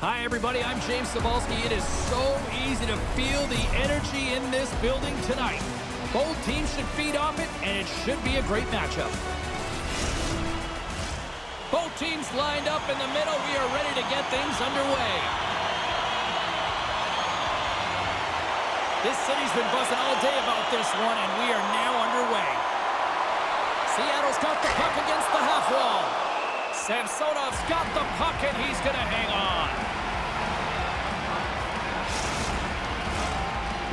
Hi, everybody. I'm James Cebulski. It is so easy to feel the energy in this building tonight. Both teams should feed off it, and it should be a great matchup. Both teams lined up in the middle. We are ready to get things underway. This city's been buzzing all day about this one, and we are now underway. Seattle's got the puck against the half wall. Samsonov's got the puck, and he's going to hang on.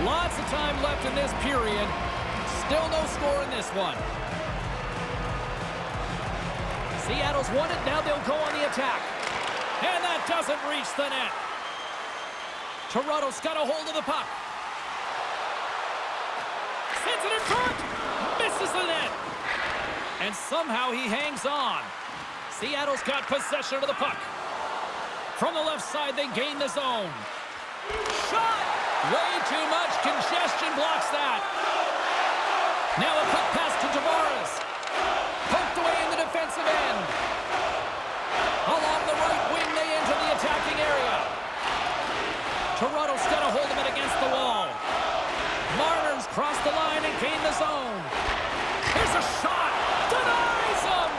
Lots of time left in this period. Still no score in this one. Seattle's won it. Now they'll go on the attack. And that doesn't reach the net. Toronto's got a hold of the puck. Sends it in front. Misses the net. And somehow he hangs on. Seattle's got possession of the puck. From the left side, they gain the zone. Shot! Way too much congestion blocks that. Now a quick pass to Tavares. Poked away in the defensive end. Along the right wing, they enter the attacking area. Toronto's got a hold of it against the wall. Marner's crossed the line and gained the zone. Here's a shot. Denies him.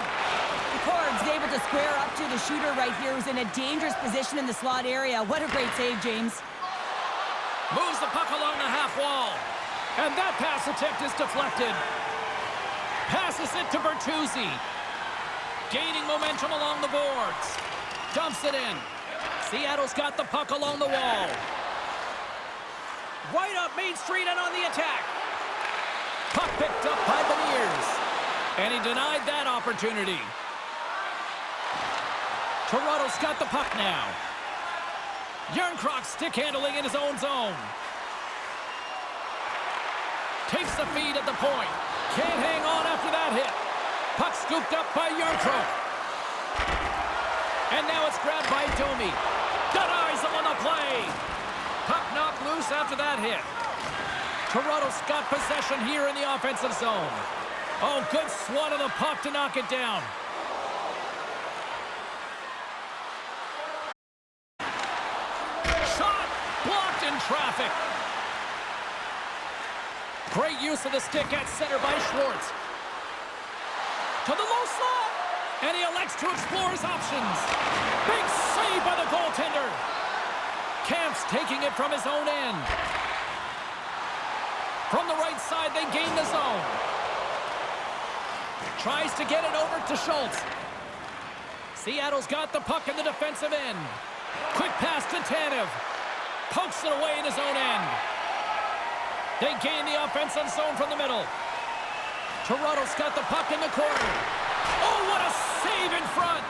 Cords able to square up to the shooter right here, who's in a dangerous position in the slot area. What a great save, James. Moves the puck along the half wall. And that pass attempt is deflected. Passes it to Bertuzzi. Gaining momentum along the boards. Dumps it in. Seattle's got the puck along the wall. Right up Main Street and on the attack. Puck picked up by Beniers. And he denied that opportunity. Toronto's got the puck now. Järnkrok stick handling in his own zone. Takes the feed at the point. Can't hang on after that hit. Puck scooped up by Järnkrok. And now it's grabbed by Domi. Denies him on the play. Puck knocked loose after that hit. Toronto's got possession here in the offensive zone. Oh, good swat of the puck to knock it down. Traffic. Great use of the stick at center by Schwartz. To the low slot. And he elects to explore his options. Big save by the goaltender. Kampf's taking it from his own end. From the right side, they gain the zone. Tries to get it over to Schultz. Seattle's got the puck in the defensive end. Quick pass to Tanev. Pokes it away in his own end. They gain the offensive zone from the middle. Toronto's got the puck in the corner. Oh, what a save in front.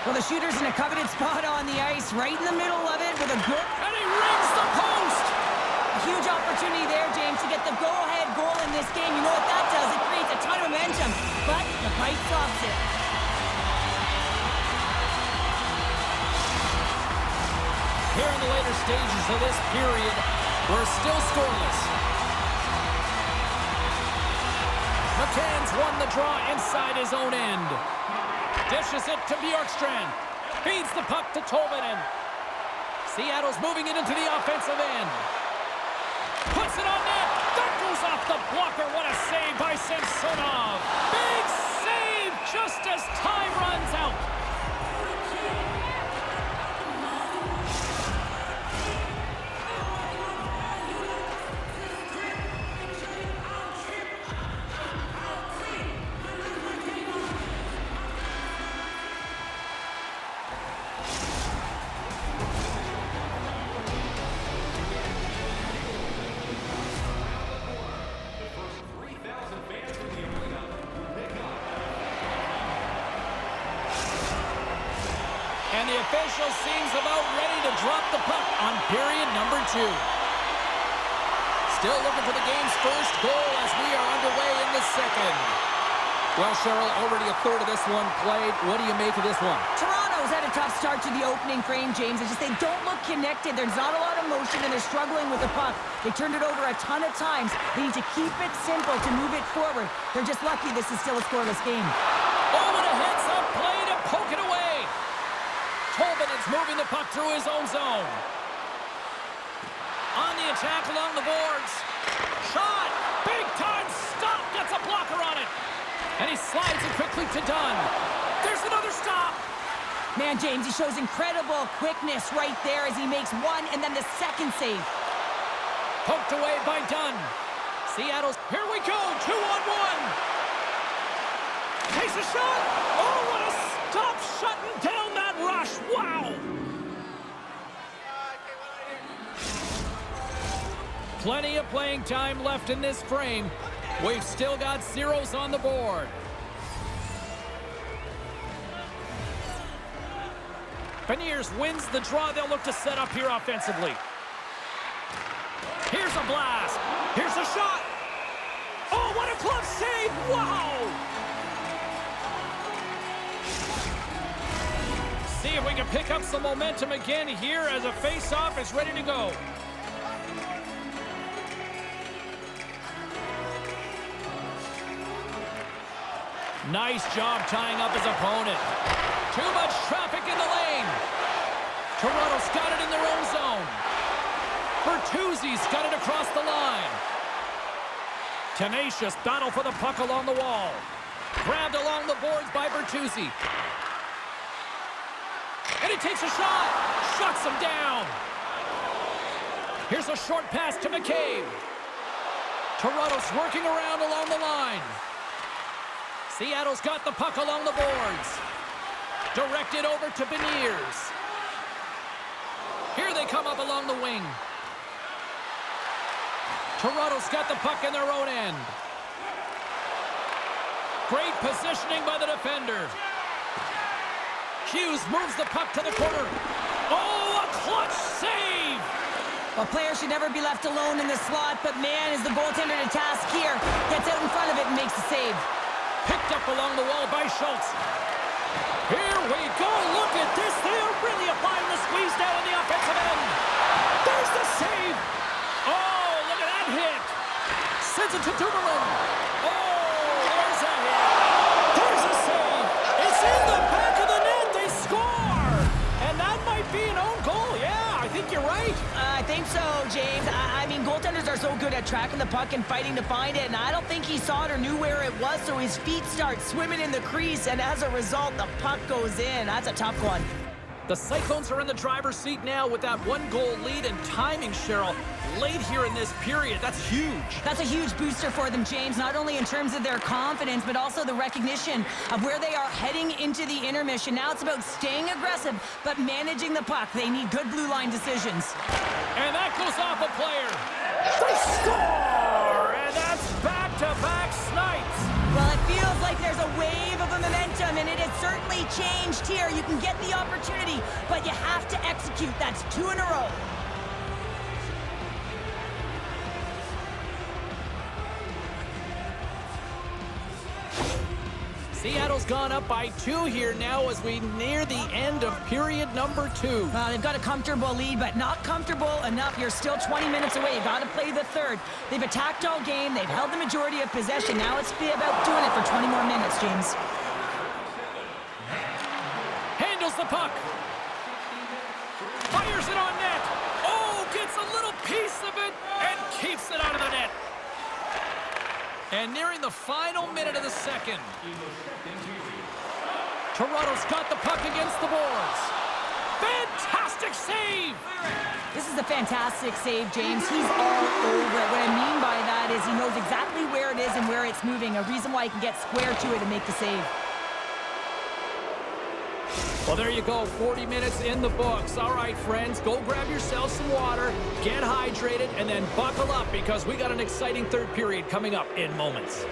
Well, the shooter's in a coveted spot on the ice, right in the middle of it with a good... And he rings the post. A huge opportunity there, James, to get the go-ahead goal in this game. You know what that does? It creates a ton of momentum, but the pipe stops it. Here in the later stages of this period, we're still scoreless. McCann's won the draw inside his own end. Dishes it to Bjorkstrand. Feeds the puck to Tolvanen. Seattle's moving it into the offensive end. Puts it on net. That goes off the blocker. What a save by Samsonov. Big save just as time runs out. And the official seems about ready to drop the puck on period number 2. Still looking for the game's first goal as we are underway in the second. Well, Cheryl, already a third of this one played. What do you make of this one? Toronto's had a tough start to the opening frame, James. It's just they don't look connected. There's not a lot of motion, and they're struggling with the puck. They turned it over a ton of times. They need to keep it simple to move it forward. They're just lucky this is still a scoreless game. Oh, and a heads-up play to poke it away. Tolvanen's moving moving the puck through his own zone. On the attack along the boards. Shot! Big time stop! Gets a blocker on it. And he slides it quickly to Dunn. There's another stop! Man, James, he shows incredible quickness right there as he makes one and then the second save. Poked away by Dunn. Seattle's, here we go, 2-on-1. Takes a shot. Oh, what a stop, shutting down that rush. Wow. Plenty of playing time left in this frame. We've still got zeros on the board. Beniers wins the draw. They'll look to set up here offensively. Here's a blast. Here's a shot. Oh, what a glove save. Wow. See if we can pick up some momentum again here as a face-off is ready to go. Nice job tying up his opponent. Too much traffic in the lane. Toronto's got it in their own zone. Bertuzzi's got it across the line. Tenacious battle for the puck along the wall. Grabbed along the boards by Bertuzzi. And he takes a shot. Shuts him down. Here's a short pass to McCabe. Toronto's working around along the line. Seattle's got the puck along the boards. Directed over to Beniers. Here they come up along the wing. Toronto's got the puck in their own end. Great positioning by the defender. Hughes moves the puck to the corner. Oh, a clutch save! Well, players should never be left alone in the slot, but man, is the goaltender to task here. Gets out in front of it and makes the save. Picked up along the wall by Schultz. Here we go. Look at this. They are really applying the squeeze now in the offensive end. There's the save. Oh, look at that hit. Sends it to Dumoulin. Oh, there's a hit. There's a save. It's in the back of the net. They score. And that might be an own goal. Yeah, I think you're right. I think so, James. I mean, goaltenders are so good at tracking the puck and fighting to find it, and I don't think he saw it or knew where it was, so his feet start swimming in the crease, and as a result, the puck goes in. That's a tough one. The Cyclones are in the driver's seat now with that one-goal lead and timing, Cheryl, late here in this period. That's huge. That's a huge booster for them, James, not only in terms of their confidence, but also the recognition of where they are heading into the intermission. Now it's about staying aggressive, but managing the puck. They need good blue line decisions. And that goes off a player. They score! And that's back-to-back snipes. Well, it feels like there's a wave of momentum, and it has certainly changed here. You can get the opportunity, but you have to execute. That's 2 in a row. Seattle's gone up by 2 here now as we near the end of period number 2. They've got a comfortable lead, but not comfortable enough. You're still 20 minutes away. You've got to play the third. They've attacked all game. They've held the majority of possession. Now it's be about doing it for 20 more minutes, James. Handles the puck. Fires it on net. Oh, gets a little piece of it and keeps it out of the net. And nearing the final minute of the second. Toronto's got the puck against the boards. Fantastic save! This is a fantastic save, James. He's all over it. What I mean by that is he knows exactly where it is and where it's moving. A reason why he can get square to it and make the save. Well, there you go. 40 minutes in the books. All right, friends, go grab yourself some water, get hydrated, and then buckle up because we got an exciting third period coming up in moments.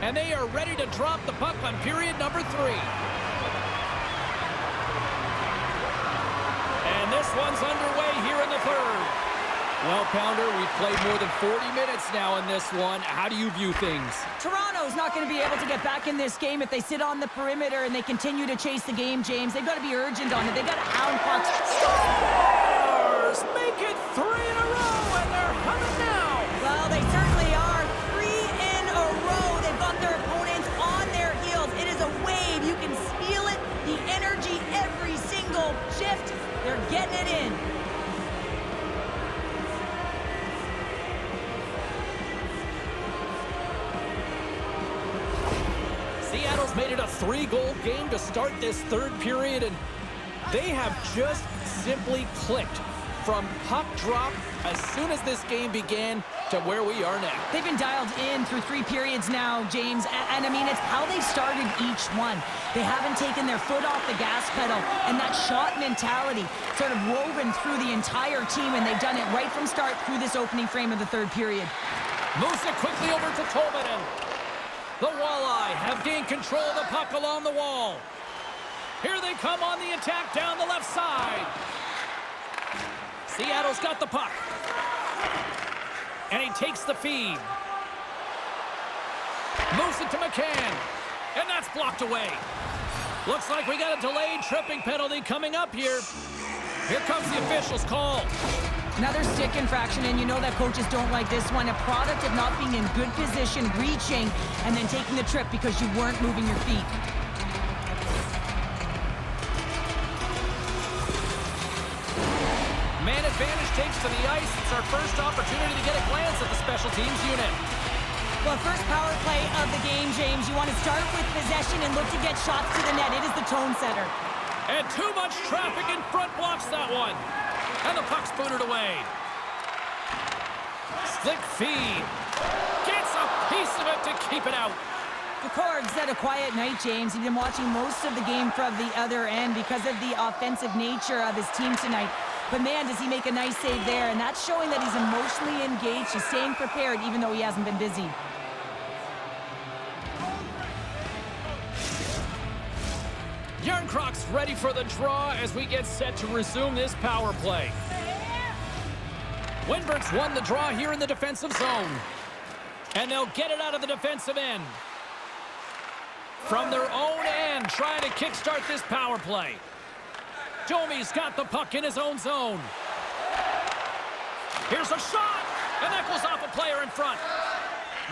And they are ready to drop the puck on period number 3. And this one's underway here in the third. Well, Pounder, we've played more than 40 minutes now in this one. How do you view things? Toronto's not going to be able to get back in this game if they sit on the perimeter and they continue to chase the game, James. They've got to be urgent on it. They've got to hound pucks. Scores! Make it 3 in a row, and they're humming now. Well, they certainly are. 3 in a row. They've got their opponents on their heels. made it a 3-goal game to start this third period, and they have just simply clicked from puck drop as soon as this game began to where we are now. They've been dialed in through 3 periods now, James, and I mean, it's how they started each one. They haven't taken their foot off the gas pedal, and that shot mentality sort of woven through the entire team, and they've done it right from start through this opening frame of the third period. Moves it quickly over to Tolvanen. The Walleye have gained control of the puck along the wall. Here they come on the attack down the left side. Seattle's got the puck. And he takes the feed. Moves it to McCann. And that's blocked away. Looks like we got a delayed tripping penalty coming up here. Here comes the official's call. Another stick infraction, and you know that coaches don't like this one. A product of not being in good position, reaching, and then taking the trip because you weren't moving your feet. Man advantage takes to the ice. It's our first opportunity to get a glance at the special teams unit. Well, first power play of the game, James. You want to start with possession and look to get shots to the net. It is the tone setter. And too much traffic in front blocks that one. And the puck's booted away. Slick feed. Gets a piece of it to keep it out. The Corgs had a quiet night, James. He'd been watching most of the game from the other end because of the offensive nature of his team tonight. But man, does he make a nice save there. And that's showing that he's emotionally engaged. He's staying prepared even though he hasn't been busy. Yarncrocs ready for the draw as we get set to resume this power play. Winbert's won the draw here in the defensive zone. And they'll get it out of the defensive end. From their own end, trying to kickstart this power play. Domi's got the puck in his own zone. Here's a shot, and that goes off a player in front.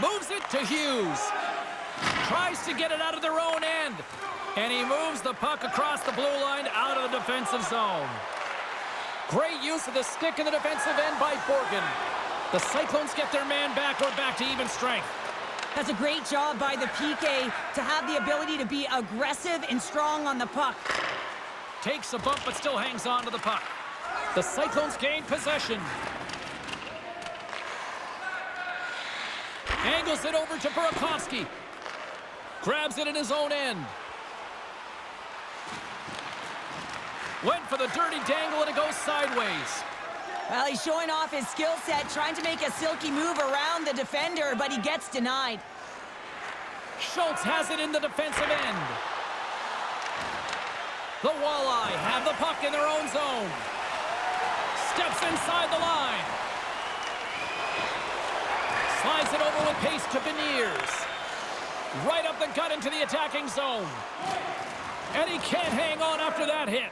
Moves it to Hughes. Tries to get it out of their own end. And he moves the puck across the blue line out of the defensive zone. Great use of the stick in the defensive end by Borgen. The Cyclones get their man back or back to even strength. That's a great job by the PK to have the ability to be aggressive and strong on the puck. Takes a bump but still hangs on to the puck. The Cyclones gain possession. Angles it over to Burakovsky. Grabs it in his own end. Went for the dirty dangle and it goes sideways. Well, he's showing off his skill set, trying to make a silky move around the defender, but he gets denied. Schultz has it in the defensive end. The Walleye have the puck in their own zone. Steps inside the line. Slides it over with pace to Beniers. Right up the gut into the attacking zone. And he can't hang on after that hit.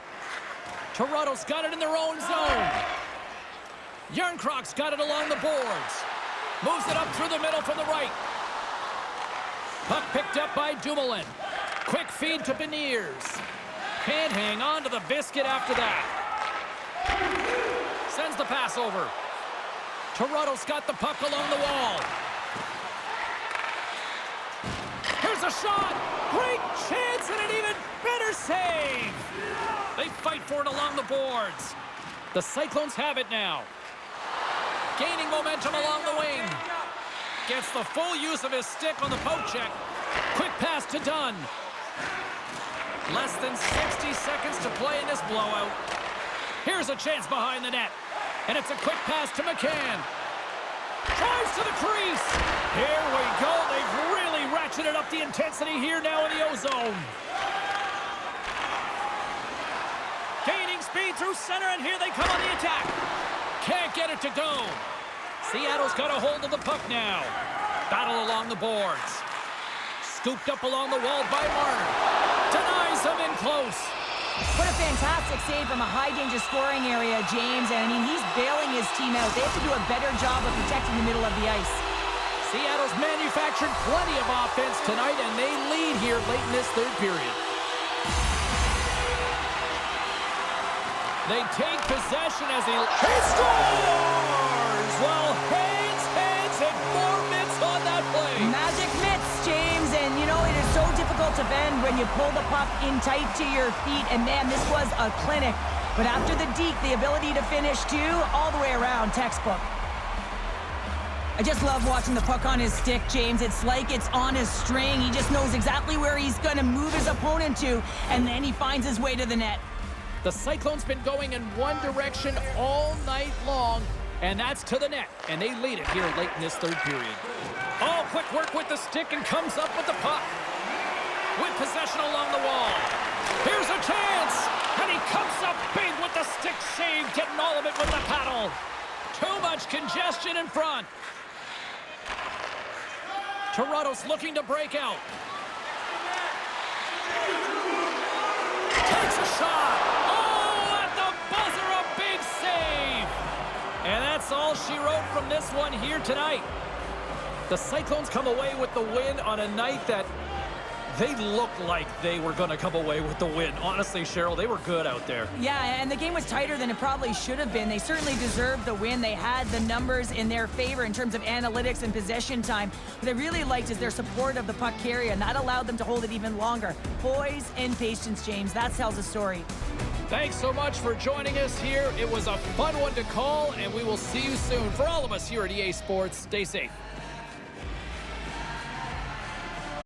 Toronto's got it in their own zone. Yarncrocs got it along the boards. Moves it up through the middle from the right. Puck picked up by Dumoulin. Quick feed to Beniers. Can't hang on to the biscuit after that. Sends the pass over. Toronto's got the puck along the wall. Here's a shot. Great chance and an even better save. They fight for it along the boards. The Cyclones have it now. Gaining momentum along the wing. Gets the full use of his stick on the poke check. Quick pass to Dunn. Less than 60 seconds to play in this blowout. Here's a chance behind the net. And it's a quick pass to McCann. Drives to the crease. Here we go. They've really ratcheted up the intensity here now in the O-zone. Gaining speed through center, and here they come on the attack. Can't get it to go. Seattle's got a hold of the puck now. Battle along the boards. Scooped up along the wall by Marner. Denies him in close. What a fantastic save from a high-danger scoring area, James. And I mean, he's bailing his team out. They have to do a better job of protecting the middle of the ice. Seattle's manufactured plenty of offense tonight, and they lead here late in this third period. They take possession as he scores! Well, hands, and more mitts on that play. Magic mitts, James. And, you know, it is so difficult defend when you pull the puck in tight to your feet. And, man, this was a clinic. But after the deke, the ability to finish, too, all the way around, textbook. I just love watching the puck on his stick, James. It's like it's on his string. He just knows exactly where he's going to move his opponent to, and then he finds his way to the net. The Cyclones been going in one direction all night long, and that's to the net. And they lead it here late in this third period. Oh, quick work with the stick and comes up with the puck. With possession along the wall. Here's a chance, and he comes up big with the stick save, getting all of it with the paddle. Too much congestion in front. Toronto's looking to break out. Takes a shot. Oh, at the buzzer, a big save. And that's all she wrote from this one here tonight. The Cyclones come away with the win on a night that they looked like they were going to come away with the win. Honestly, Cheryl, they were good out there. Yeah, and the game was tighter than it probably should have been. They certainly deserved the win. They had the numbers in their favor in terms of analytics and possession time. What I really liked is their support of the puck carrier, and that allowed them to hold it even longer. Poise and patience, James. That tells a story. Thanks so much for joining us here. It was a fun one to call, and we will see you soon. For all of us here at EA Sports, stay safe.